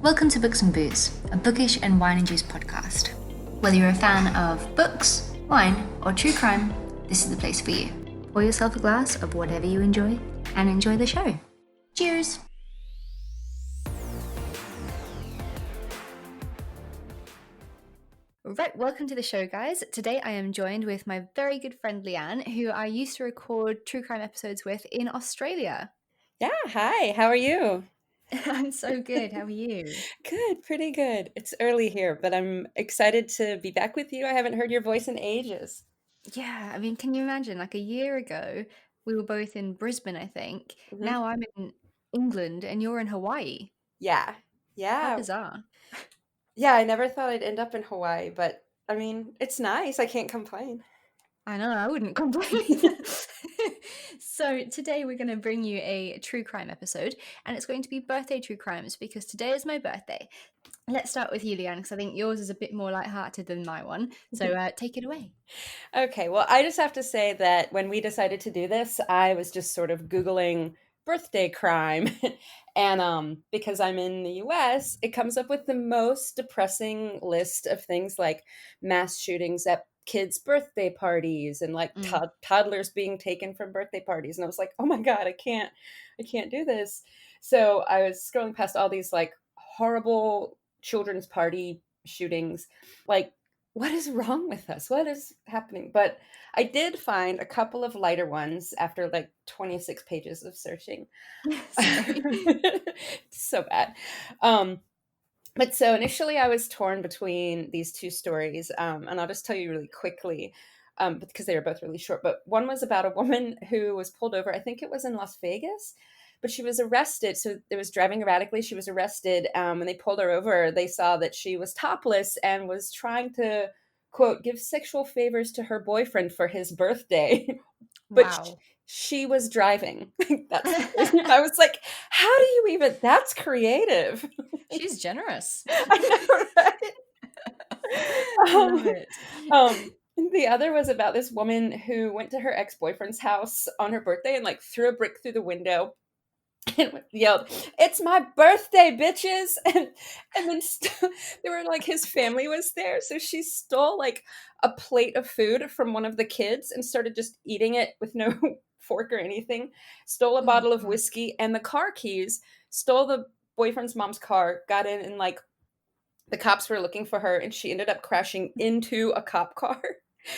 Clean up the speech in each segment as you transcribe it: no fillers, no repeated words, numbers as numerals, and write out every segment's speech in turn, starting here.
Welcome to Books and Booze, a bookish and wine and juice podcast. Whether you're a fan of books, wine, or true crime, this is the place for you. Pour yourself a glass of whatever you enjoy and enjoy the show. Cheers! Right, welcome to the show, guys. Today I am joined with my very good friend Leanne, who I used to record true crime episodes with in Australia. Yeah, hi, how are you? I'm so good. How are you? Good, pretty good. It's early here, but I'm excited to be back with you. I haven't heard your voice in ages. Yeah, I mean, can you imagine? Like a year ago, we were both in Brisbane, I think. hmm Now I'm in England and you're in Hawaii. Yeah, How yeah, bizarre. yeah. I never thought I'd end up in Hawaii, but I mean, it's nice. I can't complain. I know, I wouldn't complain. So today we're going to bring you a true crime episode, and it's going to be birthday true crimes because today is my birthday. Let's start with you, Leanne, because I think yours is a bit more lighthearted than my one. So take it away. Okay, well, I just have to say that when we decided to do this, I was just sort of Googling birthday crime. And because I'm in the US, it comes up with the most depressing list of things like mass shootings at kids' birthday parties and like Mm. toddlers being taken from birthday parties. And I was like, oh my God, I can't do this. So I was scrolling past all these like horrible children's party shootings. Like, what is wrong with us? What is happening? But I did find a couple of lighter ones after like 26 pages of searching. Sorry. So bad. Um, but so initially I was torn between these two stories, and I'll just tell you really quickly, because they were both really short. But one was about a woman who was pulled over. I think it was in Las Vegas, but she was arrested. So it was driving erratically. She was arrested. When they pulled her over, they saw that she was topless and was trying to, quote, give sexual favors to her boyfriend for his birthday. But Wow. she was driving. That's I was like, how do you even? That's creative. She's generous. I know, right? I love Um, it. the other was about this woman who went to her ex-boyfriend's house on her birthday and like threw a brick through the window and yelled, "It's my birthday, bitches!" And then they were like, his family was there, so she stole like a plate of food from one of the kids and started just eating it with no fork or anything. Stole a Oh my bottle of God. whiskey and the car keys. Stole the boyfriend's mom's car. Got in and like the cops were looking for her, and she ended up crashing into a cop car.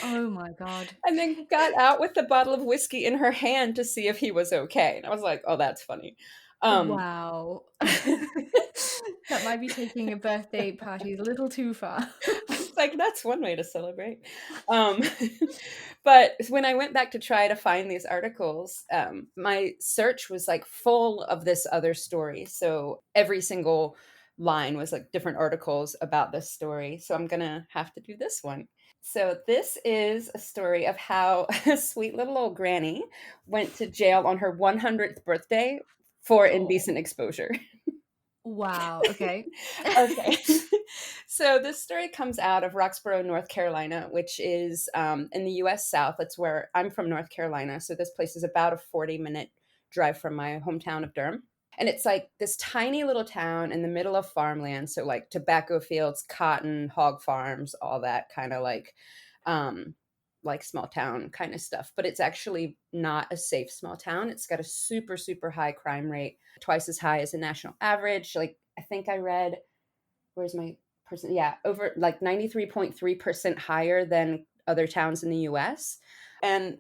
Oh my God. And then got out with the bottle of whiskey in her hand to see if he was okay. And I was like, oh, that's funny. Um, Wow. That might be taking a birthday party a little too far. it's like, that's one way to celebrate. Um, but when I went back to try to find these articles, my search was like full of this other story. So every single line was like different articles about this story. So I'm going to have to do this one. So this is a story of how a sweet little old granny went to jail on her 100th birthday for Oh, indecent exposure. wow. Okay. Okay. So this story comes out of Roxborough, North Carolina, which is in the US South. That's where I'm from, North Carolina. So this place is about a 40-minute drive from my hometown of Durham. And it's like this tiny little town in the middle of farmland. So like tobacco fields, cotton, hog farms, all that kind of um, like small town kind of stuff. But it's actually not a safe small town. It's got a super, super high crime rate, twice as high as the national average. Like I think I read, where's my person? Yeah, over like 93.3% higher than other towns in the US. And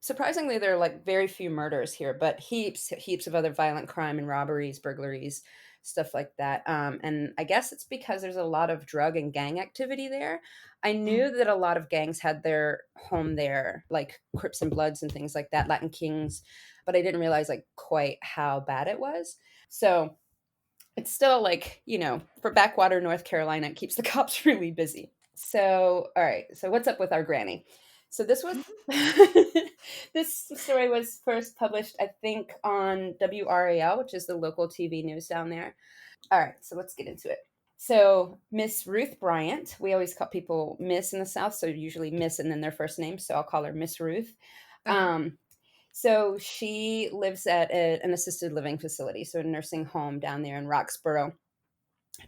surprisingly, there are like very few murders here, but heaps of other violent crime and robberies, burglaries, stuff like that. And I guess it's because there's a lot of drug and gang activity there. I Mm. knew that a lot of gangs had their home there, like Crips and Bloods and things like that, Latin Kings, but I didn't realize like quite how bad it was. So it's still like, for backwater North Carolina, it keeps the cops really busy. So, all right. So, what's up with our granny? So, this was this story was first published, I think, on WRAL, which is the local TV news down there. All right. So, let's get into it. So, Miss Ruth Bryant, we always call people Miss in the South, so usually Miss and then their first name. So, I'll call her Miss Ruth. Okay. So she lives at an assisted living facility, so a nursing home down there in Roxborough.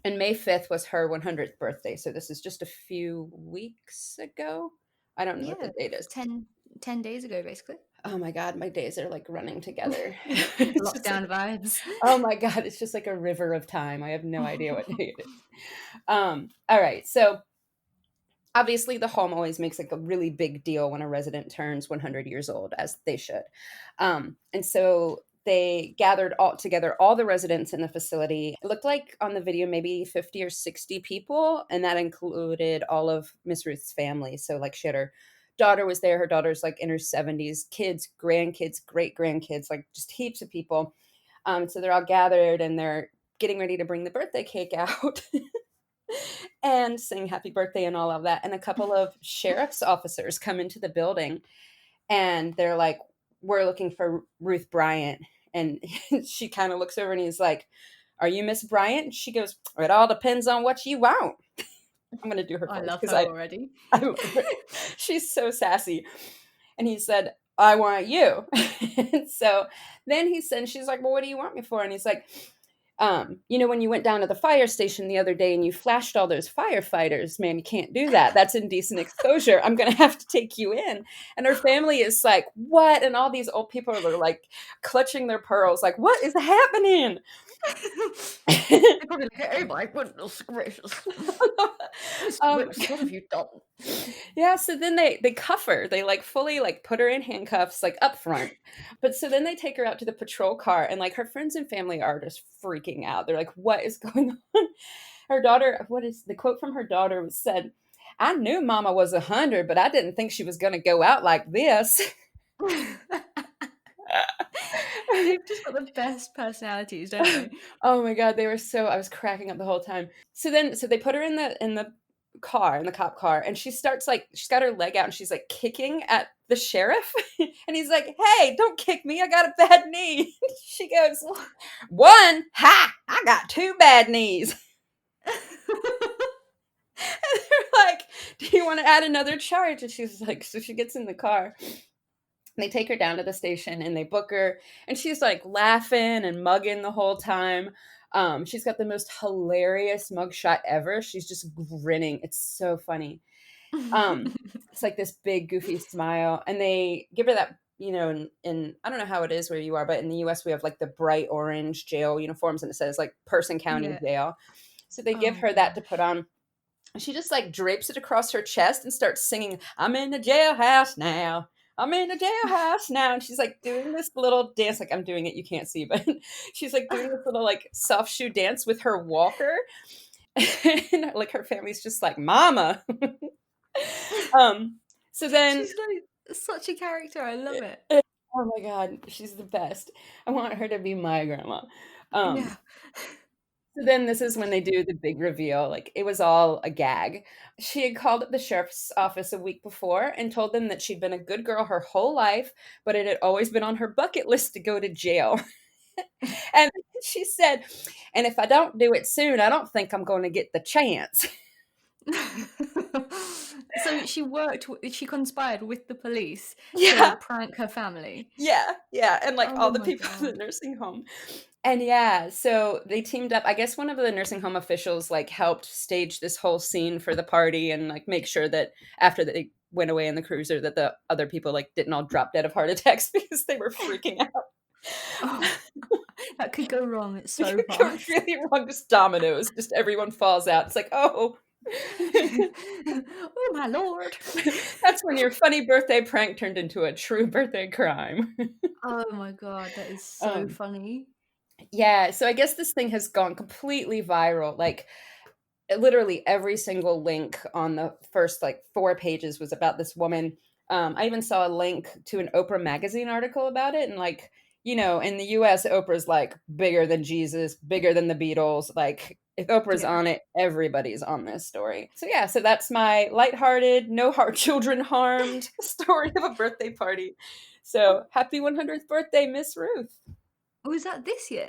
And May 5th was her 100th birthday. So this is just a few weeks ago. I don't know what the Yeah, date is. 10 days ago, basically. Oh my God, my days are like running together. It's just like, Lockdown vibes. oh my God, it's just like a river of time. I have no idea what day it is. All right. So obviously the home always makes like a really big deal when a resident turns 100 years old, as they should. And so they gathered all together all the residents in the facility. It looked like on the video maybe 50 or 60 people, and that included all of Miss Ruth's family. So like she had her daughter was there. Her daughter's like in her 70s, kids, grandkids, great grandkids, like just heaps of people. So they're all gathered and they're getting ready to bring the birthday cake out and sing happy birthday and all of that. And a couple of sheriff's officers come into the building and they're like, we're looking for Ruth Bryant. And she kind of looks over and he's like, are you Miss Bryant? She goes, it all depends on what you want. I'm going to do her I voice love because her already. I love her. She's so sassy. And he said, I want you. And so then he said, she's like, well, what do you want me for? And he's like, when you went down to the fire station the other day and you flashed all those firefighters, man, you can't do that. That's indecent exposure. I'm going to have to take you in. And her family is like, what? And all these old people are like clutching their pearls, like, what is happening? They're probably like, oh my goodness gracious. What have you done? Yeah, so then they cuff her. They like fully like put her in handcuffs like up front. But so then they take her out to the patrol car and like her friends and family are just freaking out. They're like, what is going on? Her daughter, what is the quote from her daughter was said, I knew mama was 100, but I didn't think she was gonna go out like this. They've just got the best personalities, don't they? Oh my God, they were I was cracking up the whole time. So they put her in the car, in the cop car, and she starts like she's got her leg out and she's like kicking at the sheriff. And he's like, hey, don't kick me, I got a bad knee. She goes, one, ha, I got two bad knees. And they're like, do you want to add another charge? And she's like, so she gets in the car. They take her down to the station and they book her, and she's like laughing and mugging the whole time. She's got the most hilarious mugshot ever. She's just grinning. It's so funny. It's like this big goofy smile, and they give her that, in I don't know how it is where you are, but in the US we have like the bright orange jail uniforms and it says like Person County Yeah. Jail. So they give her that to put on. She just like drapes it across her chest and starts singing, I'm in the jailhouse now. I'm in the jailhouse now. And she's like doing this little dance, like I'm doing it, you can't see, but she's like doing this little like soft shoe dance with her walker. And like her family's just like, Mama. So then She's like such a character. I love it. oh my God, she's the best. I want her to be my grandma. Yeah. So then this is when they do the big reveal. Like it was all a gag. She had called up the sheriff's office a week before and told them that she'd been a good girl her whole life, but it had always been on her bucket list to go to jail. And she said, and if I don't do it soon, I don't think I'm going to get the chance. So she conspired with the police Yeah. to prank her family. Yeah. And like all Oh the my people in the God. nursing home. And yeah, so they teamed up. I guess one of the nursing home officials like helped stage this whole scene for the party and like make sure that after they went away in the cruiser that the other people like didn't all drop dead of heart attacks because they were freaking out. Oh, that could go wrong It so could go fast. really wrong, just dominoes. Just everyone falls out. It's like, oh. Oh my lord. That's when your funny birthday prank turned into a true birthday crime. Oh my God, that is so Um, funny. yeah, so I guess this thing has gone completely viral. Like literally every single link on the first like 4 pages was about this woman. I even saw a link to an Oprah magazine article about it. And like, in the US, Oprah's like bigger than Jesus, bigger than the Beatles. Like if Oprah's Yeah. on it, everybody's on this story. So yeah, so that's my lighthearted, no heart children harmed story of a birthday party. So happy 100th birthday, Miss Ruth. Oh, was that this year?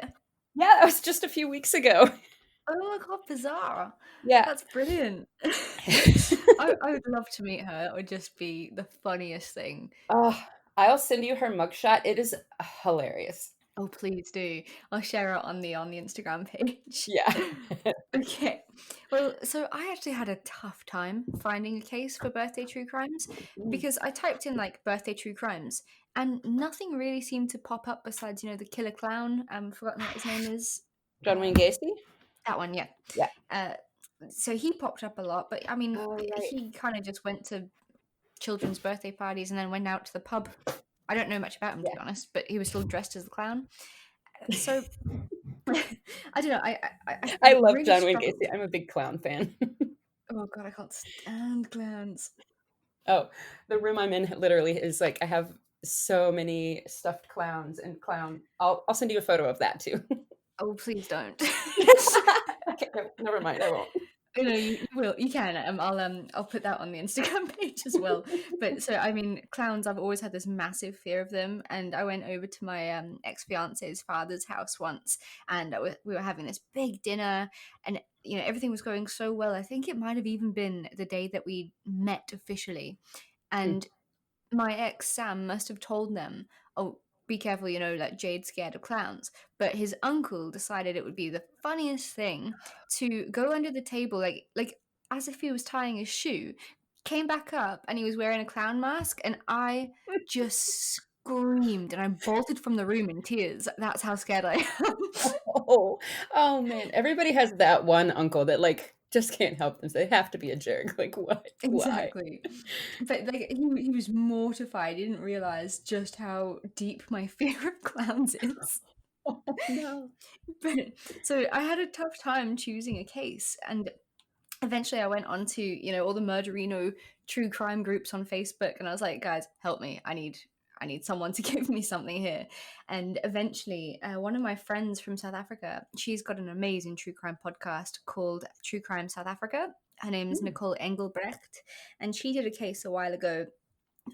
Yeah, that was just a few weeks ago. Oh my God, bizarre. Yeah. That's brilliant. I would love to meet her. It would just be the funniest thing. Oh, I'll send you her mugshot. It is hilarious. Oh, please do. I'll share it on the Instagram page. Yeah. Okay. Well, so I actually had a tough time finding a case for birthday true crimes Mm. because I typed in like birthday true crimes and nothing really seemed to pop up besides, the killer clown. Forgotten what his name is. John Wayne Uh, Gacy? that one, yeah. Yeah. Uh, so he popped up a lot, but I mean, Oh, right. he kind of just went to children's birthday parties and then went out to the pub. I don't know much about him to Yeah. be honest, but he was still dressed as the clown. So I don't know. I I love really John Wayne struggled. Gacy. I'm a big clown fan. Oh god, I can't stand clowns. Oh, the room I'm in literally is like I have so many stuffed clowns and clown. I'll send you a photo of that too. Oh, please don't. Okay, no, never mind. I won't. You will. You can. I'll put that on the Instagram page as well. But so I mean, clowns. I've always had this massive fear of them, and I went over to my ex fiance's father's house once, and we were having this big dinner, and everything was going so well. I think it might have even been the day that we met officially, Mm. and my ex Sam must have told them, "Oh, be careful, like Jade's scared of clowns." But his uncle decided it would be the funniest thing to go under the table, like as if he was tying his shoe, came back up, and he was wearing a clown mask, and I just screamed and I bolted from the room in tears. That's how scared I am. Oh, oh man. Everybody has that one uncle that like just can't help themselves. They have to be a jerk. Like what? Why? Exactly. But like he was mortified. He didn't realize just how deep my fear of clowns is. Oh no. But so I had a tough time choosing a case, and eventually I went on to all the murderino true crime groups on Facebook, and I was like, guys, help me. I need someone to give me something here. And eventually one of my friends from South Africa, she's got an amazing true crime podcast called True Crime South Africa. Her name is Mm. Nicole Engelbrecht, and she did a case a while ago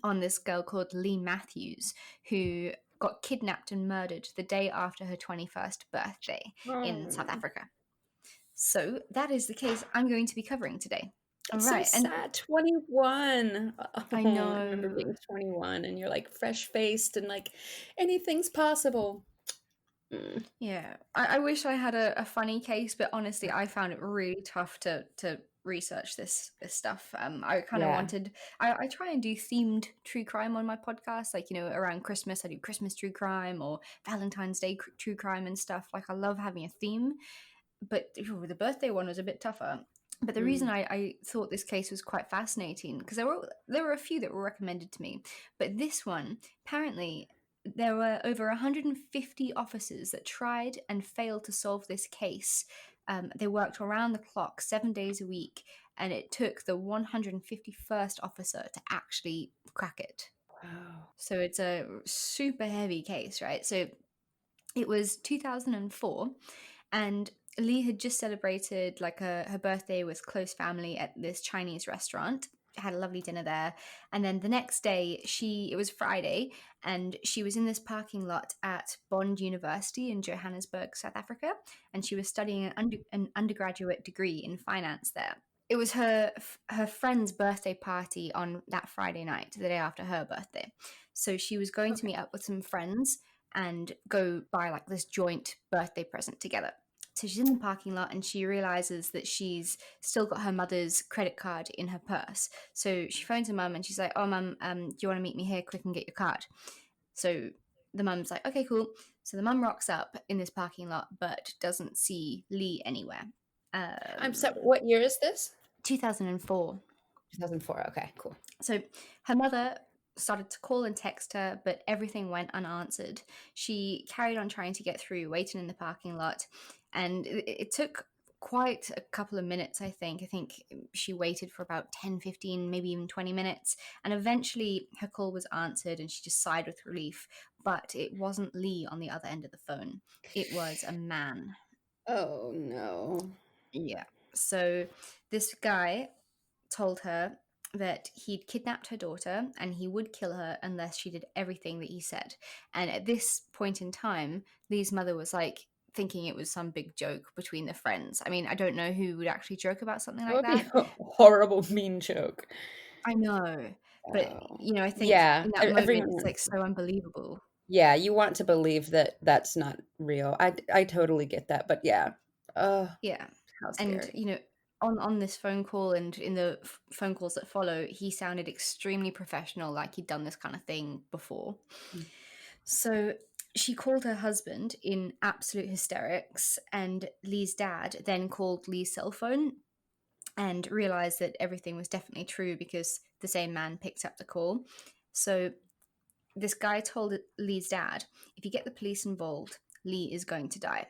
on this girl called Leigh Matthews, who got kidnapped and murdered the day after her 21st birthday in South Oh, Africa. So that is the case I'm going to be covering today. All that's so right, and sad. 21. I Oh, I remember know, being 21 and you're like fresh faced and like anything's possible. Mm. yeah, I wish I had a funny case, but honestly, I found it really tough to research this stuff. I kind of Yeah. wanted. I try and do themed true crime on my podcast, like around Christmas, I do Christmas true crime or Valentine's Day true crime and stuff. Like I love having a theme, but the birthday one was a bit tougher. But the reason Mm. I thought this case was quite fascinating because there were a few that were recommended to me, but this one apparently there were over 150 officers that tried and failed to solve this case. They worked around the clock, 7 days a week, and it took the 151st officer to actually crack it. Wow. So it's a super heavy case, right? So it was 2004, and Leigh had just celebrated like her birthday with close family at this Chinese restaurant. Had a lovely dinner there, and then the next day, it was Friday, and she was in this parking lot at Bond University in Johannesburg, South Africa, and she was studying an undergraduate degree in finance there. It was her friend's birthday party on that Friday night, the day after her birthday. So she was going to Okay. meet up with some friends and go buy like this joint birthday present together. So she's in the parking lot and she realizes that she's still got her mother's credit card in her purse. So she phones her mum and she's like, "Oh, mum, do you want to meet me here quick and get your card?" So the mum's like, "Okay, cool." So the mum rocks up in this parking lot but doesn't see Leigh anywhere. I'm Um, sorry. What year is this? 2004. 2004. Okay, cool. So her mother started to call and text her, but everything went unanswered. She carried on trying to get through, waiting in the parking lot, and it took quite a couple of minutes, I think. I think she waited for about 10, 15, maybe even 20 minutes, and eventually her call was answered and she just sighed with relief, but it wasn't Leigh on the other end of the phone. It was a man. Oh no. Yeah. So this guy told her that he'd kidnapped her daughter and he would kill her unless she did everything that he said. And at this point in time, Lee's mother was like thinking it was some big joke between the friends. I mean, I don't know who would actually joke about something That like would be that. a horrible mean joke. I know. But, Oh. I think Yeah. in that moment, Everyone it's wants like so unbelievable. Yeah, you want to believe that that's not real. I totally get that, but yeah. Oh, Yeah. how And, scary. you know, on this phone call and in the phone calls that follow, he sounded extremely professional, like he'd done this kind of thing before. Mm. So she called her husband in absolute hysterics, and Lee's dad then called Lee's cell phone and realized that everything was definitely true because the same man picked up the call. So this guy told Lee's dad, if you get the police involved, Lee is going to die.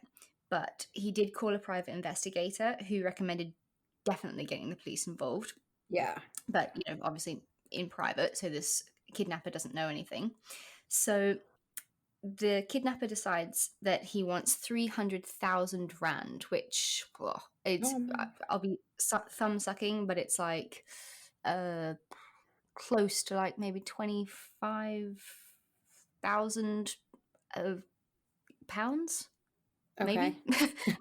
But he did call a private investigator who recommended definitely getting the police involved. Yeah. But, you know, obviously in private, so this kidnapper doesn't know anything. So the kidnapper decides that he wants 300,000 rand, which, well, it's, Um, I'll be thumb sucking, but it's like uh, close to like maybe 25,000 pounds, okay. maybe.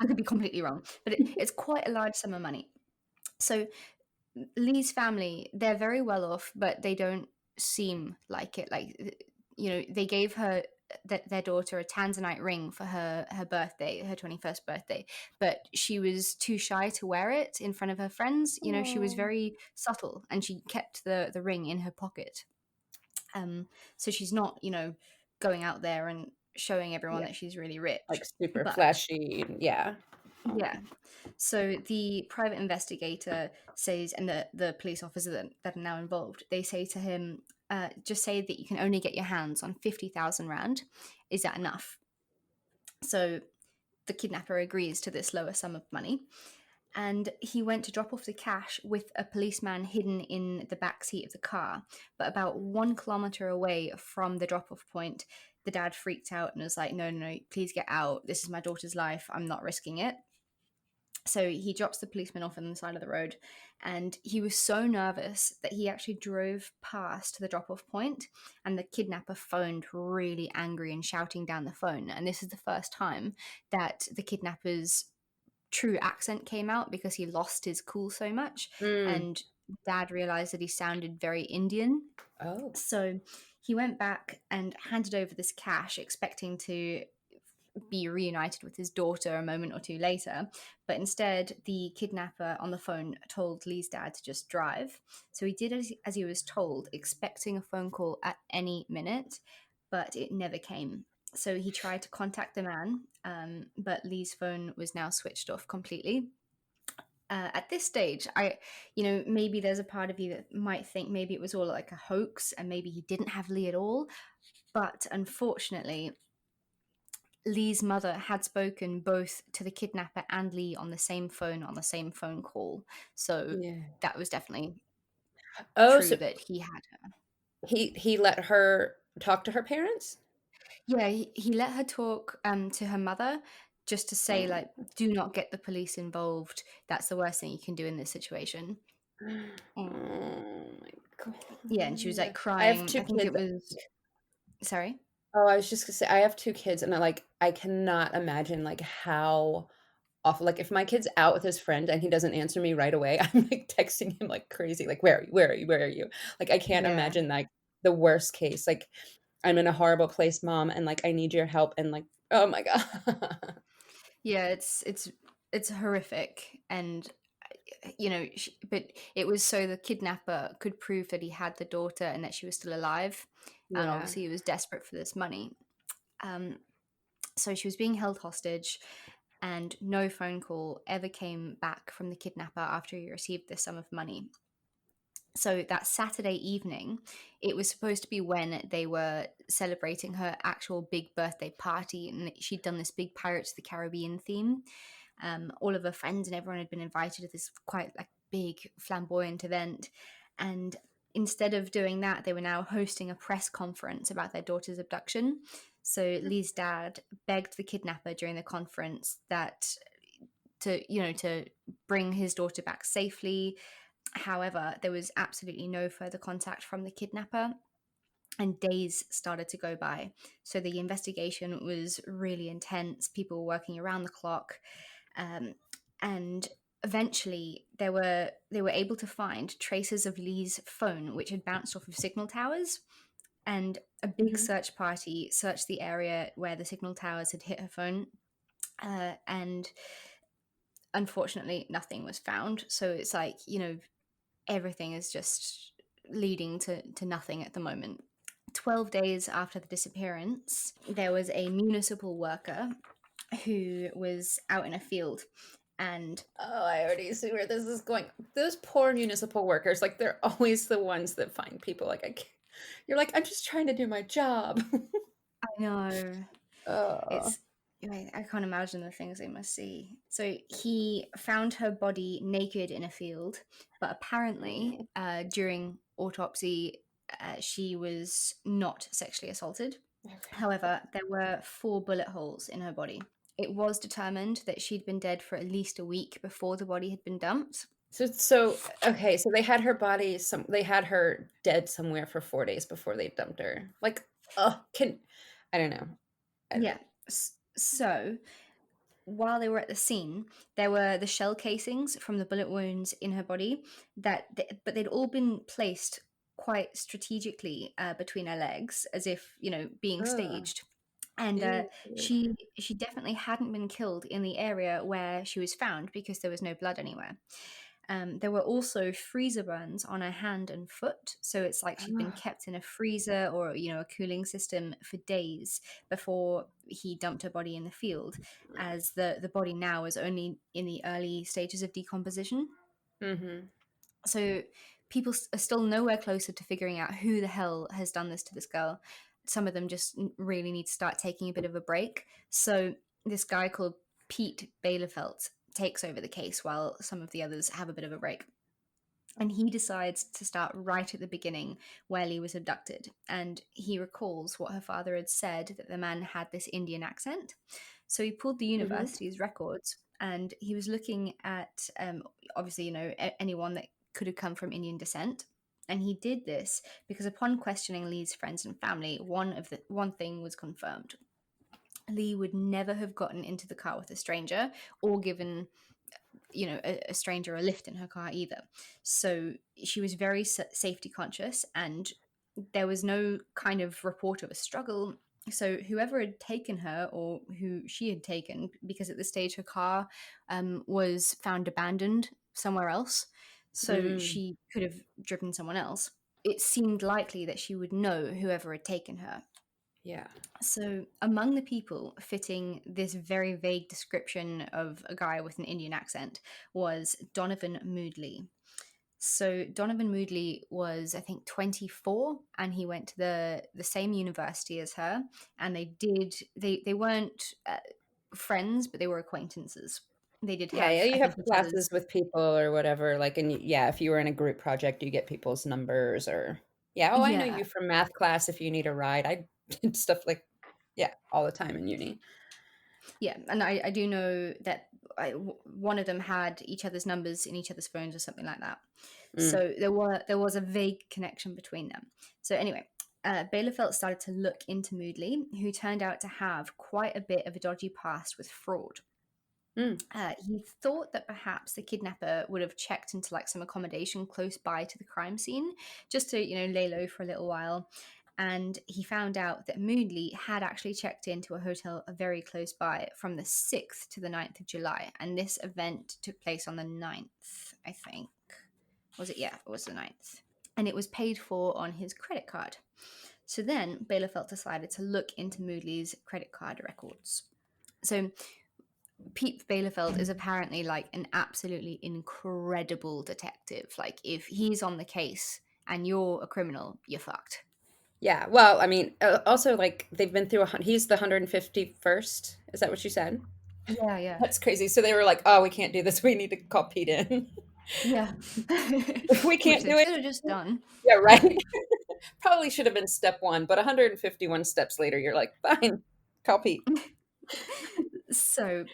I could be completely wrong, but it's quite a large sum of money. So Lee's family, they're very well off, but they don't seem like it. Like, you know, they gave her their daughter a tanzanite ring for her birthday, her 21st birthday, but she was too shy to wear it in front of her friends. You know, she was Oh, very subtle, and she kept the ring in her pocket. So she's not, you know, going out there and showing everyone yeah, that she's really rich. like super But flashy. Yeah. yeah, Oh, so the private investigator says, and the police officer that are now involved, they say to him, just say that you can only get your hands on 50,000 rand. Is that enough? So the kidnapper agrees to this lower sum of money. And he went to drop off the cash with a policeman hidden in the back seat of the car. But about 1 kilometer away from the drop off point, the dad freaked out and was like, no, no, no, please get out. This is my daughter's life. I'm not risking it. So he drops the policeman off on the side of the road, and he was so nervous that he actually drove past the drop off point, and the kidnapper phoned really angry and shouting down the phone. And this is the first time that the kidnapper's true accent came out because he lost his cool so much, mm. and dad realized that he sounded very Indian. Oh. So he went back and handed over this cash, expecting to be reunited with his daughter a moment or two later. But instead, the kidnapper on the phone told Lee's dad to just drive. So he did as he was told, expecting a phone call at any minute, but it never came. So he tried to contact the man, but Lee's phone was now switched off completely. At this stage, you know, maybe there's a part of you that might think maybe it was all like a hoax and maybe he didn't have Lee at all. But unfortunately, Lee's mother had spoken both to the kidnapper and Lee on the same phone call. So Yeah. that was definitely Oh, true so that he had her. he let her talk to her parents? Yeah, he let her talk to her mother just to say, Oh. like, do not get the police involved. That's the worst thing you can do in this situation. Mm. Oh my Yeah, and she was like god. I have crying. 2 I think it kids. was, sorry. Oh, I was just gonna say I have 2 kids, and I cannot imagine, like, how awful, like, if my kid's out with his friend and he doesn't answer me right away, I'm, like, texting him like crazy, like, "Where are you? Where are you? Where are you?" Like, I can't Yeah. imagine, like, the worst case, like, "I'm in a horrible place, mom, and, like, I need your help," and, like, oh my god. Yeah, it's horrific, and you know, but it was so the kidnapper could prove that he had the daughter and that she was still alive, and Yeah. obviously he was desperate for this money. Um, so she was being held hostage, and no phone call ever came back from the kidnapper after he received this sum of money. So that Saturday evening, it was supposed to be when they were celebrating her actual big birthday party, and she'd done this big Pirates of the Caribbean theme. All of her friends and everyone had been invited to this quite like big flamboyant event, and instead of doing that, they were now hosting a press conference about their daughter's abduction. So Lee's dad begged the kidnapper during the conference that to bring his daughter back safely. However, there was absolutely no further contact from the kidnapper, and days started to go by. So the investigation was really intense. People were working around the clock, and eventually they were able to find traces of Lee's phone, which had bounced off of signal towers. And a big search party searched the area where the signal towers had hit her phone, and unfortunately nothing was found. So it's like, everything is just leading to nothing at the moment. 12 days after the disappearance, there was a municipal worker who was out in a field. And Oh, I already see where this is going. Those poor municipal workers, like they're always the ones that find people. Like I can't, you're like, I'm just trying to do my job. I know Oh. it's I can't imagine the things they must see. So he found her body naked in a field, but apparently during autopsy, she was not sexually assaulted. Okay. However, there were 4 bullet holes in her body. It was determined that she'd been dead for at least a week before the body had been dumped. So okay, so they had her body they had her dead somewhere for 4 days before they dumped her. Like, I don't know. I, Yeah. So while they were at the scene, there were the shell casings from the bullet wounds in her body but they'd all been placed quite strategically between her legs, as if being ugh. staged. And Ew. she definitely hadn't been killed in the area where she was found because there was no blood anywhere. There were also freezer burns on her hand and foot, so it's like she'd been Ugh. kept in a freezer or a cooling system for days before he dumped her body in the field, as the body now is only in the early stages of decomposition. Mm-hmm. So people are still nowhere closer to figuring out who the hell has done this to this girl. Some of them just really need to start taking a bit of a break. So this guy called Pete Bailefelt takes over the case while some of the others have a bit of a break. And he decides to start right at the beginning where Leigh was abducted. And he recalls what her father had said, that the man had this Indian accent. So he pulled the Mm-hmm. university's records and he was looking at, obviously, anyone that could have come from Indian descent. And he did this because upon questioning Leigh's friends and family, one thing was confirmed. Leigh would never have gotten into the car with a stranger or given a stranger a lift in her car either. So she was very safety conscious, and there was no kind of report of a struggle. So whoever had taken her, or who she had taken, because at this stage her car was found abandoned somewhere else, so Mm. she could have driven someone else. It seemed likely that she would know whoever had taken her. Yeah. So, among the people fitting this very vague description of a guy with an Indian accent was Donovan Moodley. So, Donovan Moodley was, I think, 24, and he went to the same university as her. And they weren't friends, but they were acquaintances. They did Yeah, have, yeah, I you think, have each classes other's. with people or whatever, like, and yeah, if you were in a group project, you get people's numbers or yeah, oh, I know Yeah, you from math class if you need a ride. I did stuff like yeah, all the time in uni. yeah, and I do know that one of them had each other's numbers in each other's phones or something like that. Mm. So there was a vague connection between them. So anyway, Bailefelt started to look into Moodley, who turned out to have quite a bit of a dodgy past with fraud. Mm. He thought that perhaps the kidnapper would have checked into like some accommodation close by to the crime scene, just to lay low for a little while. And he found out that Moodley had actually checked into a hotel very close by from the 6th to the 9th of July. And this event took place on the 9th, I think. Was it? Yeah, it was the 9th. And it was paid for on his credit card. So then Bailefelt decided to look into Moodley's credit card records. So Pete Bailefeld is apparently like an absolutely incredible detective. Like, if he's on the case and you're a criminal, you're fucked. Yeah, well, I mean, also like they've been through he's the 151st. Is that what you said? Yeah, yeah, That's crazy. So they were like, "Oh, we can't do this. We need to call Pete in. yeah. We Which can't they do it." should have just done. Yeah, right. Probably should have been step 1, but 151 steps later, you're like, "Fine, call Pete." So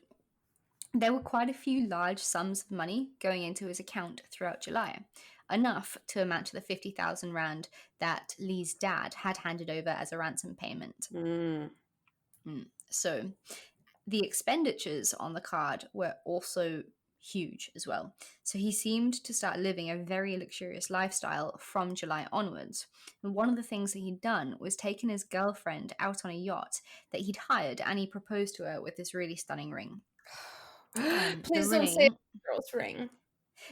there were quite a few large sums of money going into his account throughout July, enough to amount to the 50,000 rand that Leigh's dad had handed over as a ransom payment. Mm. So the expenditures on the card were also huge as well. So he seemed to start living a very luxurious lifestyle from July onwards. And one of the things that he'd done was taken his girlfriend out on a yacht that he'd hired, and he proposed to her with this really stunning ring. The Please don't say ring, it's a girl's ring.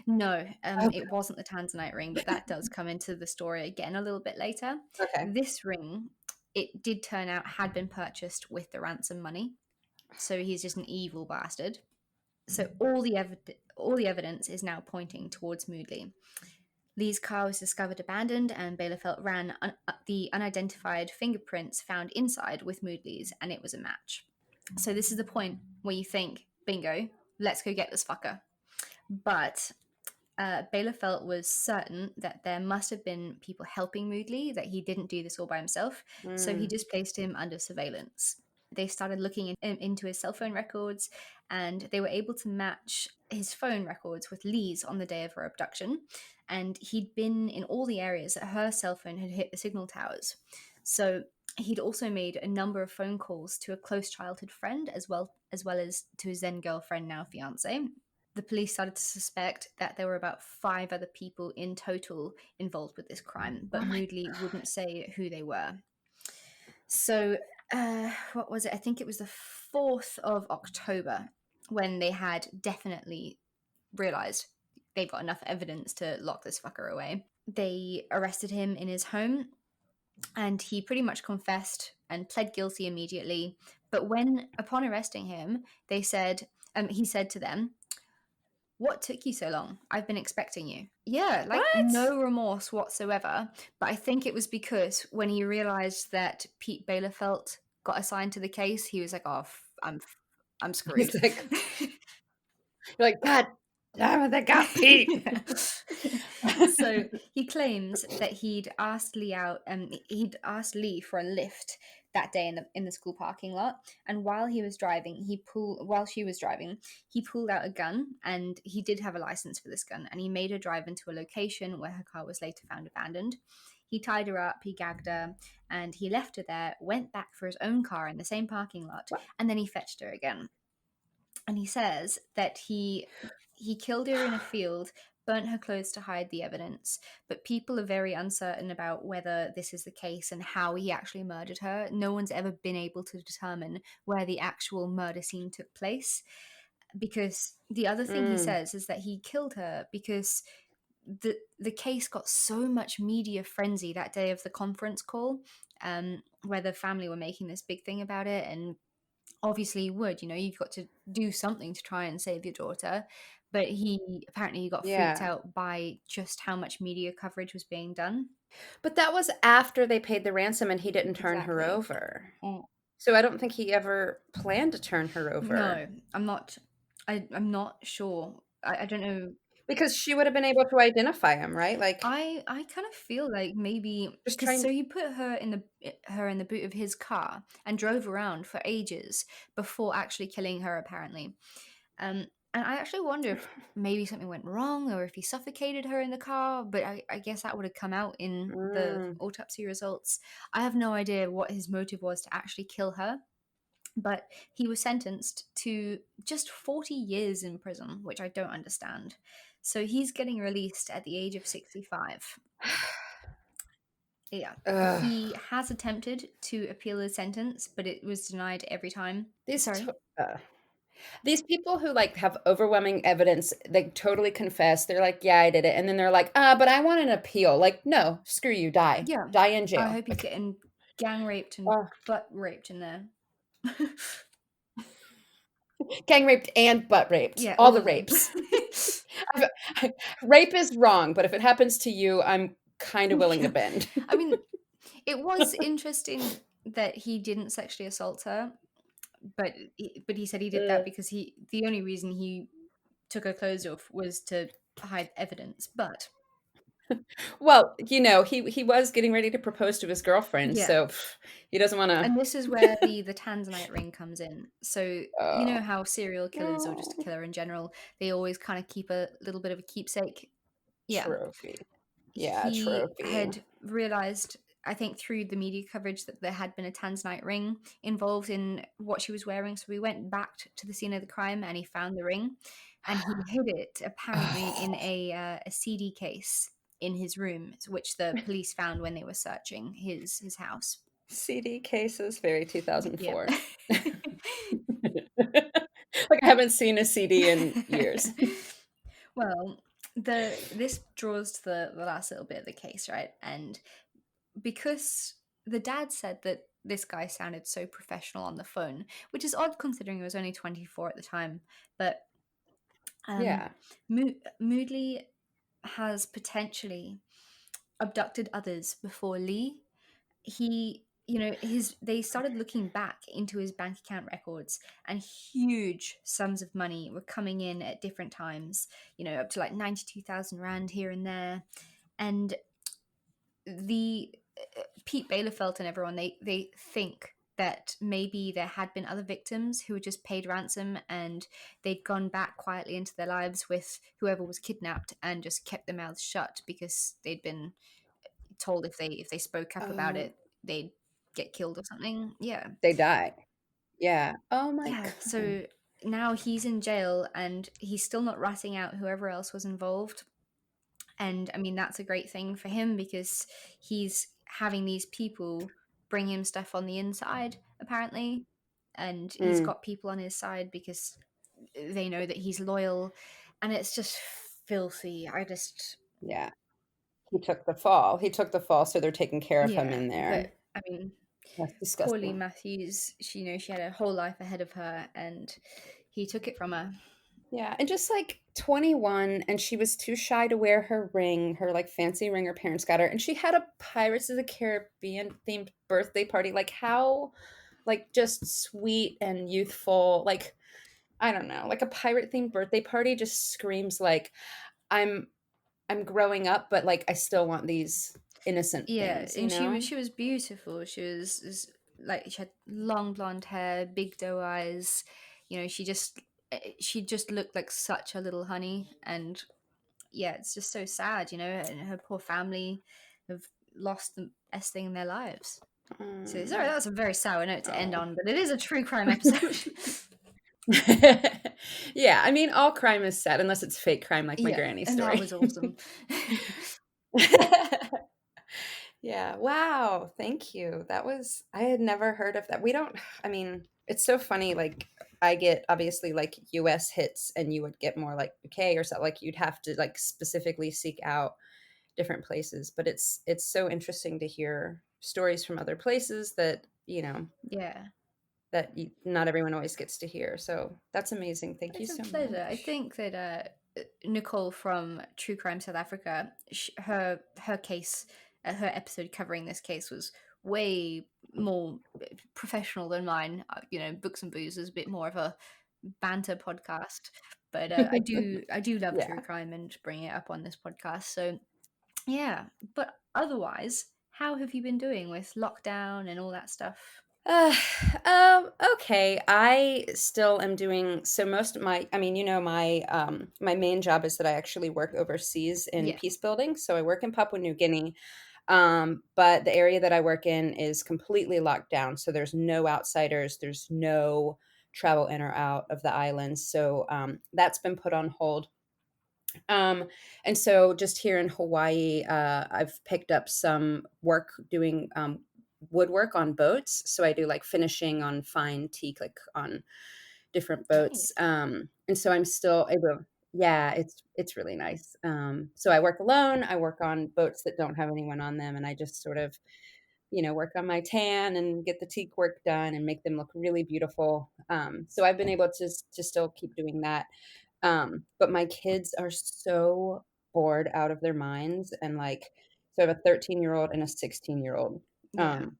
no, Okay. it wasn't the Tanzanite ring, but that does come into the story again a little bit later. Okay. This ring, it did turn out, had been purchased with the ransom money. So he's just an evil bastard. So all the evidence is now pointing towards Moodley. Lee's car was discovered abandoned, and Bielefeld ran the unidentified fingerprints found inside with Moodley's, and it was a match. So this is the point where you think, bingo, let's go get this fucker. But Bielefeld was certain that there must have been people helping Moodley, that he didn't do this all by himself. So he just placed him under surveillance. They started looking into his cell phone records, and they were able to match his phone records with Lee's on the day of her abduction. And he'd been in all the areas that her cell phone had hit the signal towers. So he'd also made a number of phone calls to a close childhood friend, as well as to his then girlfriend, now fiance. The police started to suspect that there were about 5 other people in total involved with this crime, but Moodley wouldn't say who they were. So, what was it? I think it was the 4th of October when they had definitely realized they've got enough evidence to lock this fucker away. They arrested him in his home, and he pretty much confessed and pled guilty immediately. But upon arresting him, he said to them, "What took you so long? I've been expecting you." Yeah, like What? no remorse whatsoever. But I think it was because when he realized that Pete Bielefeld got assigned to the case, he was like, "Oh, I'm screwed." It's like, you're like, God damn it, they got Pete. So he claims that he'd asked Leigh for a lift that day in the school parking lot, and while she was driving, he pulled out a gun, and he did have a license for this gun, and he made her drive into a location where her car was later found abandoned. He tied her up, he gagged her, and he left her there, went back for his own car in the same parking lot, and then he fetched her again. And he says that he killed her in a field, burnt her clothes to hide the evidence, but people are very uncertain about whether this is the case and how he actually murdered her. No one's ever been able to determine where the actual murder scene took place, because the other thing he says is that he killed her because the case got so much media frenzy that day of the conference call, where the family were making this big thing about it. And obviously you would, you've got to do something to try and save your daughter. But he got freaked Yeah. out by just how much media coverage was being done. But that was after they paid the ransom and he didn't turn her Exactly. over. So I don't think he ever planned to turn her over. No, I'm not sure. I don't know. Because she would have been able to identify him, right? Like, I kind of feel like maybe just because trying. he put her in the boot of his car and drove around for ages before actually killing her, apparently. And I actually wonder if maybe something went wrong or if he suffocated her in the car, but I guess that would have come out in the autopsy results. I have no idea what his motive was to actually kill her, but he was sentenced to just 40 years in prison, which I don't understand. So he's getting released at the age of 65. Yeah. Ugh. He has attempted to appeal his sentence, but it was denied every time. These people who like have overwhelming evidence, they totally confess. They're like, "Yeah, I did it," and then they're like, but I want an appeal." Like, no, screw you, die, Yeah. die in I jail. hope he's getting gang raped and butt raped in there. Gang raped and butt raped. Yeah, all the of them. rapes. Rape is wrong, but if it happens to you, I'm kind of willing to bend. I mean, it was interesting that he didn't sexually assault her, but he said he did that because the only reason he took her clothes off was to hide evidence. But well, he was getting ready to propose to his girlfriend, so he doesn't want to. And this is where the Tanzanite ring comes in. So you know how serial killers or just a killer in general, they always kind of keep a little bit of a keepsake. Yeah. Trophy. Yeah, He trophy. had realized I think through the media coverage that there had been a Tanzanite ring involved in what she was wearing. So we went back to the scene of the crime, and he found the ring, and he hid it apparently in Oh, a CD case in his room, which the police found when they were searching his house. CD cases, very Yep. 2004. Like I haven't seen a CD in years. Well, this draws to the last little bit of the case, right? And because the dad said that this guy sounded so professional on the phone, which is odd considering he was only 24 at the time, but um, Yeah. Moodley has potentially abducted others before Leigh. He, they started looking back into his bank account records, and huge sums of money were coming in at different times, up to like 92,000 Rand here and there. And the Pete Bailiffelt and everyone, they think that maybe there had been other victims who had just paid ransom, and they'd gone back quietly into their lives with whoever was kidnapped and just kept their mouths shut because they'd been told if they spoke up about Oh, it, they'd get killed or something. Yeah. they died. Yeah. Oh my Yeah. God. So now he's in jail, and he's still not ratting out whoever else was involved. And I mean, that's a great thing for him because he's having these people bring him stuff on the inside, apparently. And he's Mm, got people on his side because they know that he's loyal. And it's just filthy. I just, yeah. He took the fall. He took the fall, so they're taking care of him yeah. in But there. I mean, That's poor Leigh disgusting. Matthews, she had a whole life ahead of her, and he took it from her. Yeah, and just like 21, and she was too shy to wear her ring, her like fancy ring her parents got her, and she had a Pirates of the Caribbean themed birthday party. Like how like just sweet and youthful. Like I don't know, like a pirate themed birthday party just screams like I'm I'm growing up, but like I still want these innocent Yeah, things, you and she was know? she was beautiful. Like she had long blonde hair, big doe eyes. She just looked like such a little honey, and yeah, it's just so sad, and her poor family have lost the best thing in their lives. So sorry, Um, that's a very sour note to end oh. on, but it is a true crime episode. Yeah, I mean, all crime is sad unless it's fake crime like my Yeah, granny and that story. was awesome. Yeah, wow, thank you. That was I had never heard of that. We don't I mean, it's so funny, like, I get obviously, like, US hits, and you would get more, like, UK or so like, you'd have to, like, specifically seek out different places, but it's so interesting to hear stories from other places that, Yeah. that not everyone always gets to hear. So that's amazing. Thank you It's a so pleasure. I much. think that Nicole from True Crime South Africa, her case, her episode covering this case was way more professional than mine. Books and Booze is a bit more of a banter podcast, but I do love true Yeah. crime and bring it up on this podcast. So yeah, but otherwise, how have you been doing with lockdown and all that stuff? Uh, okay. I still am doing so most of my I mean, my main job is that I actually work overseas in Yeah. peace building. So I work in Papua New Guinea. But the area that I work in is completely locked down. So there's no outsiders, there's no travel in or out of the islands. So that's been put on hold. Um, and so just here in Hawaii, I've picked up some work doing woodwork on boats. So I do like finishing on fine teak, like on different boats. Nice. And so I'm still able. Yeah, it's really nice. So I work alone. I work on boats that don't have anyone on them, and I just sort of work on my tan and get the teak work done and make them look really beautiful. So I've been able to still keep doing that. But my kids are so bored out of their minds, and like so I have a 13-year-old and a 16-year-old. Yeah. Um,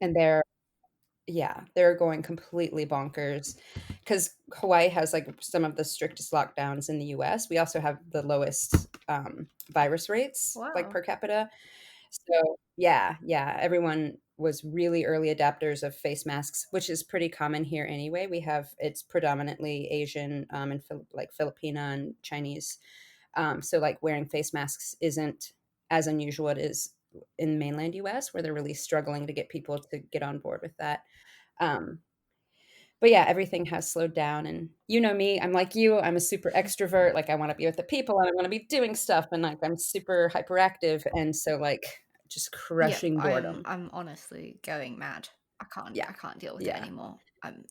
and they're going completely bonkers because Hawaii has like some of the strictest lockdowns in the US. We also have the lowest virus rates like Wow. per capita. So yeah, everyone was really early adapters of face masks, which is pretty common here anyway. It's predominantly Asian and like Filipina and Chinese. So like wearing face masks isn't as unusual. It is in mainland US, where they're really struggling to get people to get on board with that. Um, but yeah, everything has slowed down, and you know me, I'm like you, I'm a super extrovert, like, I wanna be with the people, and I wanna be doing stuff, and, like, I'm super hyperactive, and so, like, just Yep, crushing I'm boredom. I'm honestly going mad. Yeah. I can't deal with it Yeah. anymore.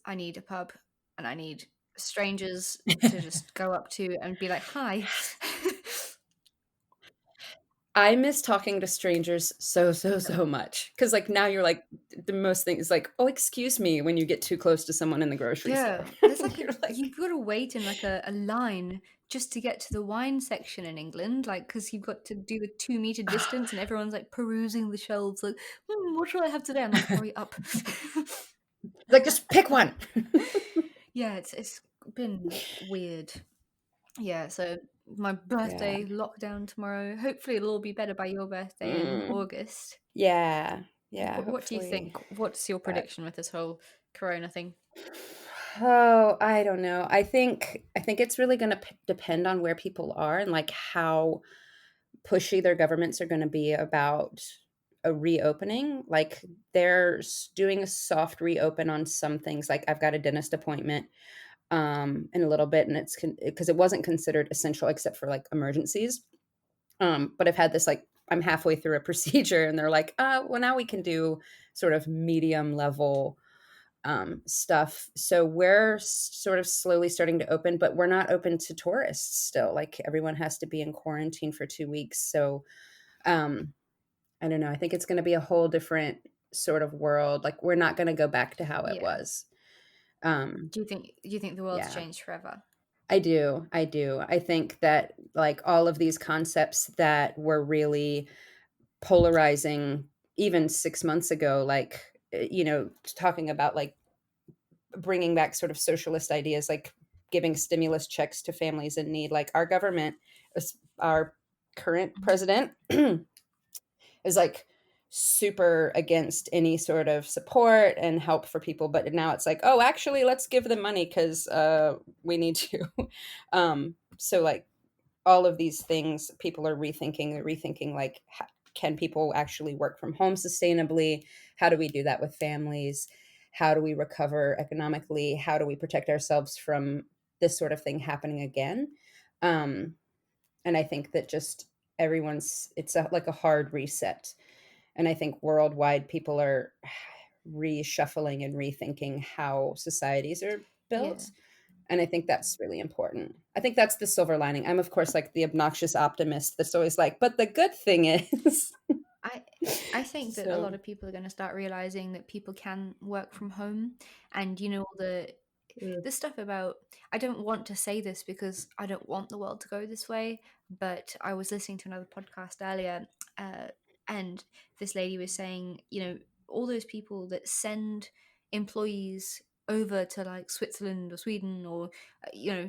I need a pub and I need strangers to just go up to and be like, "Hi." I miss talking to strangers so, so, Yep. so much because like, now you're like the most thing is like, "Oh, excuse me," when you get too close to someone in the grocery store. Yeah, there's like a You're like you've gotta wait in like a line just to get to the wine section in England, like because 'cause you've got to do the 2-meter distance and everyone's like perusing the shelves like, "Hmm, what should I have today?" I'm like, "Hurry up." like, "Just pick one." Yeah, it's been weird. Yeah, so my Yeah. birthday lockdown tomorrow. Hopefully, it'll all be better by your birthday in Mm. August. Yeah. Yeah, What do you hopefully. think? What's your But prediction with this whole corona thing? oh, I don't know. I think it's really gonna depend on where people are and, like, how pushy their governments are gonna be about a reopening. Like, doing a soft reopen on some things, like, I've got a dentist appointment, in a little bit, and it's because it wasn't considered essential except for, like, emergencies. But I've had this, like I'm halfway through a procedure, and they're like, well, now we can do sort of medium level, stuff." So we're sort of slowly starting to open, but we're not open to tourists still. Like, everyone has to be in quarantine for 2 weeks. So, um, I don't know. I think it's gonna be a whole different sort of world. Like, we're not gonna go back to how it Yeah. was. Um, Do you think the world's yeah. changed forever? I do, I do. I think that, like, all of these concepts that were really polarizing even 6 months ago, like, talking about, like, bringing back sort of socialist ideas, like giving stimulus checks to families in need. Like, our government, our current Mhm. president is, like, super against any sort of support and help for people, but now it's like, "Oh, actually, let's give them money 'cause, we need to." So, like, all of these things people are rethinking. They're rethinking, like, can people actually work from home sustainably? How do we do that with families? How do we recover economically? How do we protect ourselves from this sort of thing happening again? Um, and I think that just it's like a hard reset. And I think worldwide people are reshuffling and rethinking how societies are Yeah. built, and I think that's really important. I think that's the silver lining. I'm, of course, like the obnoxious optimist that's always like, "But the good thing is." I I think that a So lot of people are going to start realizing that people can work from home, and all mm, the stuff about, I don't want to say this because I don't want the world to go this way, but I was listening to another podcast earlier, uh, and this lady was saying, all those people that send employees over to like Switzerland or Sweden or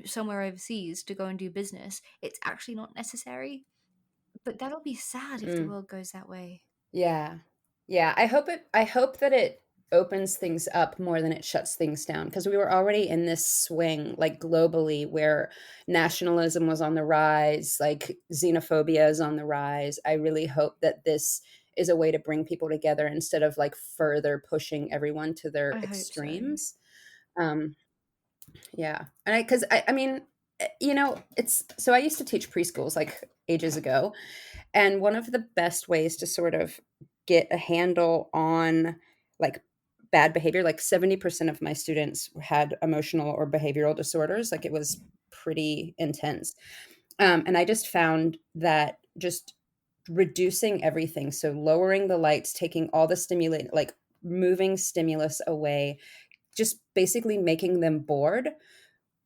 somewhere overseas to go and do business, it's actually not necessary. But that'll be sad if the mm. world goes that way. Yeah. Yeah, I hope that it opens things up more than it shuts things down, because we were already in this swing, like, globally, where nationalism was on the rise, like, xenophobia is on the rise. I really hope that this is a way to bring people together instead of, like, further pushing everyone to their I hope so. extremes. Um, yeah. And I 'cause I mean, it's so I used to teach preschools, like, ages ago, and one of the best ways to sort of get a handle on, like, bad behavior, like, 70% of my students had emotional or behavioral disorders, like, it was pretty intense. And I just found that just reducing everything, so lowering the lights, taking all the stimulate like, moving stimulus away, just basically making them bored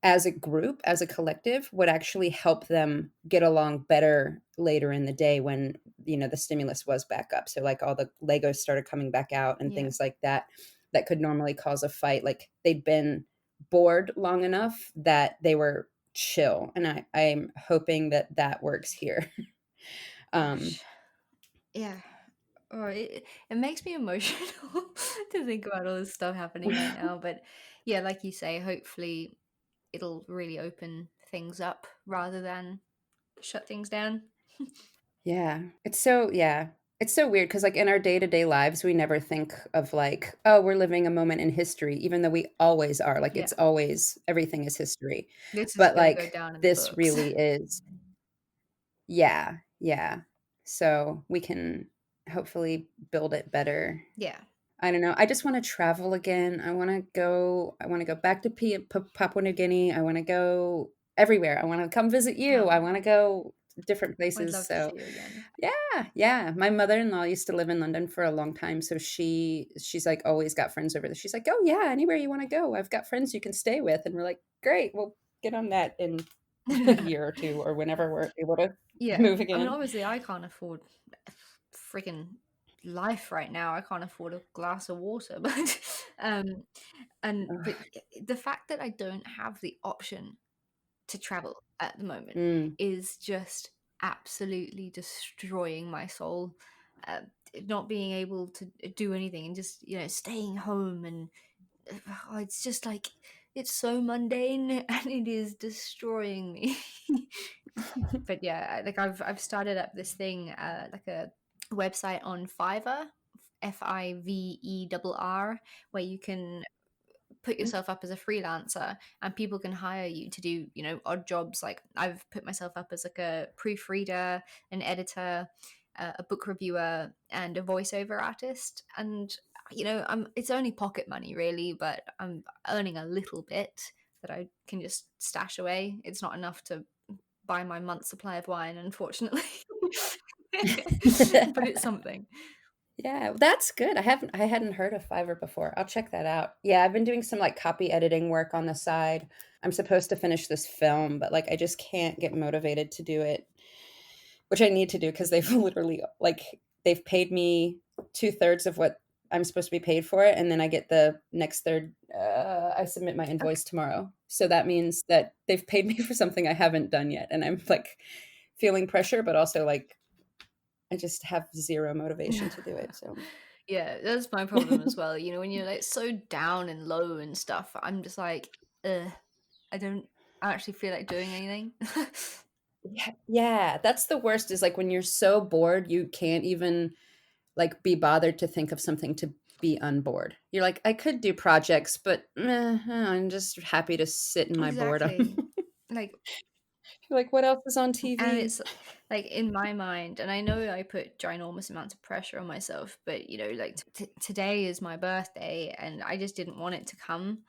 as a group, as a collective, would actually help them get along better later in the day when, the stimulus was back up. So, like, all the Legos started coming back out and Yeah. things like that, that could normally cause a fight. Like, they'd been bored long enough that they were chill, and I'm hoping that that works here. Um, Gosh. Yeah. Oh, it makes me emotional to think about all this stuff happening right now. But yeah, like you say, hopefully it'll really open things up rather than shut things down. yeah, it's so yeah. It's so weird because, like, in our day-to-day lives, we never think of, like, "Oh, we're living a moment in history," even though we always are, like, Yeah, it's always everything is history. this is But, gonna go like, down in the this books. really is. Yeah, yeah. So, we can hopefully build it better. Yeah. I don't know, I just wanna travel again, I wanna go back to Papua New Guinea, I wanna go everywhere, I wanna come visit you, I wanna Oh, go different I'd places, love to so see you again. yeah, yeah. My mother-in-law used to live in London for a long time, so she's, like, always got friends over there. She's like, "Oh, yeah, anywhere you wanna go. I've got friends you can stay with." And we're like, "Great, we'll get on that in a year or 2 or whenever we're able to Yeah. move I mean, again." obviously, I can't afford freaking life right now. I can't afford a glass of water, but um, but Ugh. the fact that I don't have the option to travel at the moment Mm. is just absolutely destroying my soul. Uh, not being able to do anything and just staying home and it's just like it's so mundane and it is destroying me. But yeah, like I've started up this thing, like a website on Fiverr, Fiverr, where you can put Int yourself up as a freelancer and people can hire you to do odd jobs. Like I've put myself up as like a proofreader, an editor, a book reviewer, and a voiceover artist. And I'm it's only pocket money really, but I'm earning a little bit that I can just stash away. It's not enough to buy my month's supply of wine, unfortunately. But it's something. Yeah, that's good. I hadn't heard of Fiverr before. I'll check that out. Yeah, I've been doing some, like, copy editing work on the side. I'm supposed to finish this film, but, like, I just can't get motivated to do it. Which I need to do because they've literally, like, they've paid me 2/3 of what I'm supposed to be paid for it, and then I get the next third, I submit my Okay. invoice tomorrow. So that means that they've paid me for something I haven't done yet, and I'm, like, feeling pressure, but also, like, I just have 0 motivation to do it, so Yeah, that's my problem as well. When you're like so down and low and stuff, I'm just like, ugh, I don't actually feel like doing anything. Yeah, yeah, that's the worst is, like, when you're so bored, you can't even, like, be bothered to think of something to be unbored. You're like, "I could do projects, but I'm just happy to sit in my boredom." Exactly. Like, You're like, "What else is on and TV?" it's like in my mind, and I know I put ginormous amounts of pressure on myself, but like today is my birthday, and I just didn't want it to come.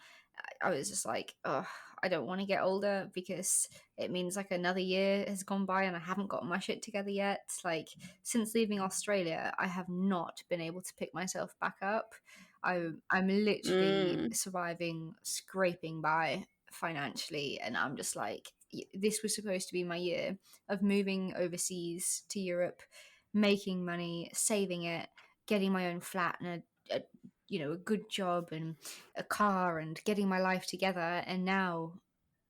I was just like, oh, I don't want to get older because it means like another year has gone by and I haven't got my shit together yet. Like since leaving Australia, I have not been able to pick myself back up. I'm literally Mm, surviving, scraping by financially, and I'm just like, this was supposed to be my year of moving overseas to Europe, making money, saving it, getting my own flat and a good job and a car and getting my life together. And now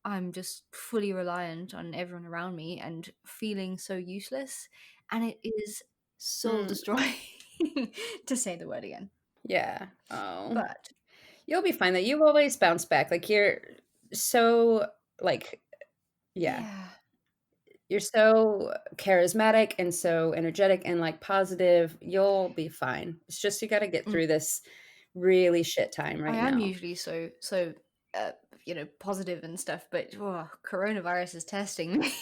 I'm just fully reliant on everyone around me and feeling so useless. And it is soul mm, destroying to say the word again. yeah. Oh, But you'll be fine though. You always bounce back. Like, you're so, like, yeah. yeah. You're so charismatic and so energetic and, like, positive. You'll be fine. It's just you gotta get Mm. through this really shit time I right am now. usually so uh, positive and stuff, but coronavirus is testing me.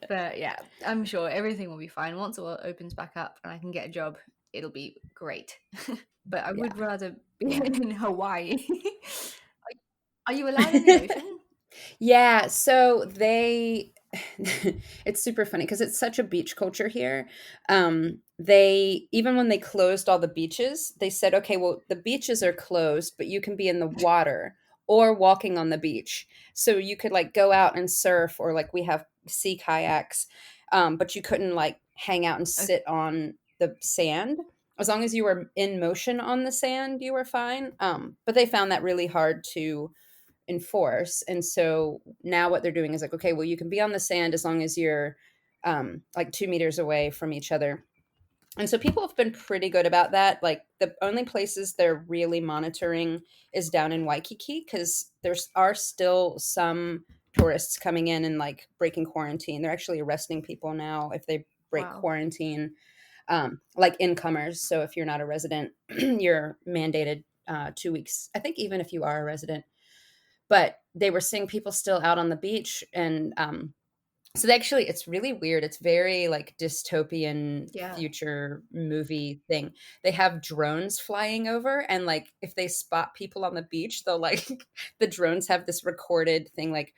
But yeah, I'm sure everything will be fine once the world opens back up and I can get a job. It'll be great. But I would Yeah, rather be yeah. in Hawaii. Are you allowed in the ocean? Yeah, so they it's super funny because it's such a beach culture here. They even when they closed all the beaches, they said, "Okay, well, the beaches are closed, but you can be in the water or walking on the beach." So you could, like, go out and surf or, like, we have sea kayaks, but you couldn't, like, hang out and Okay. sit on the sand. As long as you were in motion on the sand, you were fine, but they found that really hard to enforce. And so now what they're doing is like, okay, well, you can be on the sand as long as you're like 2 meters away from each other. And so people have been pretty good about that. Like the only places they're really monitoring is down in Waikiki because there's are still some tourists coming in and like breaking quarantine. They're actually arresting people now if they break Wow. quarantine, like incomers. So if you're not a resident, you're mandated 2 weeks. I think even if you are a resident, but they were seeing people still out on the beach, and so they actually, it's really weird. It's very like dystopian Yeah. future movie thing. They have drones flying over, and like if they spot people on the beach, they'll like the drones have this recorded thing like,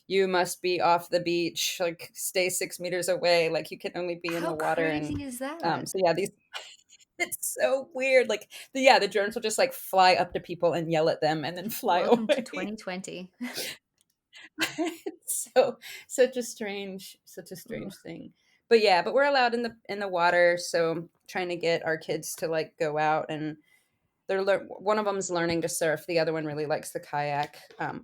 you must be off the beach, like stay 6 meters away, like you can only be in How the water. And crazy is that? so yeah, these it's so weird. Like the drones will just like fly up to people and yell at them and then fly Welcome to away. 2020. It's so such a Ugh. strange thing. But yeah, but we're allowed in the water, so trying to get our kids to like go out, and one of them's learning to surf, the other one really likes the kayak.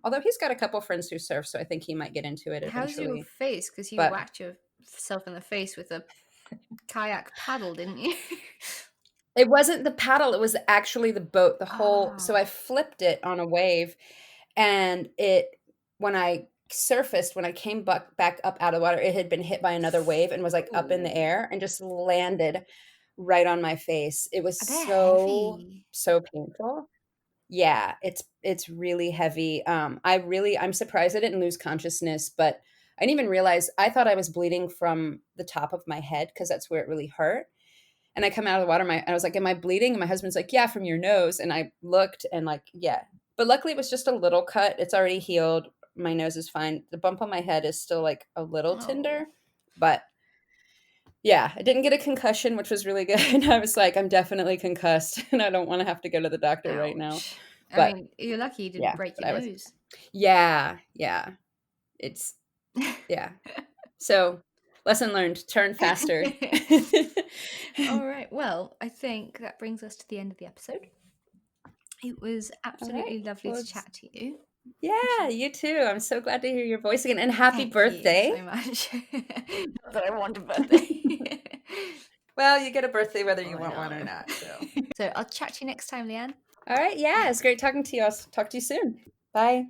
Although he's got a couple friends who surf, so I think he might get into it How's your eventually. face? Because you But whacked yourself in the face with a kayak paddle, didn't you? it wasn't the paddle, it was actually the boat, the whole, so I Oh, flipped it on a wave, and it when I surfaced, when I came back up out of the water, it had been hit by another wave and was like up in the ooh. air and just landed right on my face. It was They're so, heavy. so painful. Yeah, it's really heavy. I'm surprised I didn't lose consciousness, but I didn't even realize, I thought I was bleeding from the top of my head because that's where it really hurt. And I come out of the water, I was like, "Am I bleeding?" And my husband's like, "Yeah, from your nose." And I looked, and like, yeah. But luckily it was just a little cut. It's already healed. My nose is fine. The bump on my head is still like a little Oh, tender, but yeah, I didn't get a concussion, which was really good. And I was like, I'm definitely concussed and I don't want to have to go to the doctor right now. ouch. I But mean, you're lucky you didn't yeah, break but your I was, nose. yeah, yeah. It's, yeah. So lesson learned, turn faster. All right. Well, I think that brings us to the end of the episode. It was All right. absolutely lovely Well, to it's, chat to you. yeah, you too. I'm so glad to hear your voice again, and happy Thank you birthday. so much. Not that I want a birthday. Well, you get a birthday whether you Oh want one or no. not. So, So I'll chat to you next time, Leanne. all right. Yeah, Bye. it's great talking to you. I'll talk to you soon. Bye.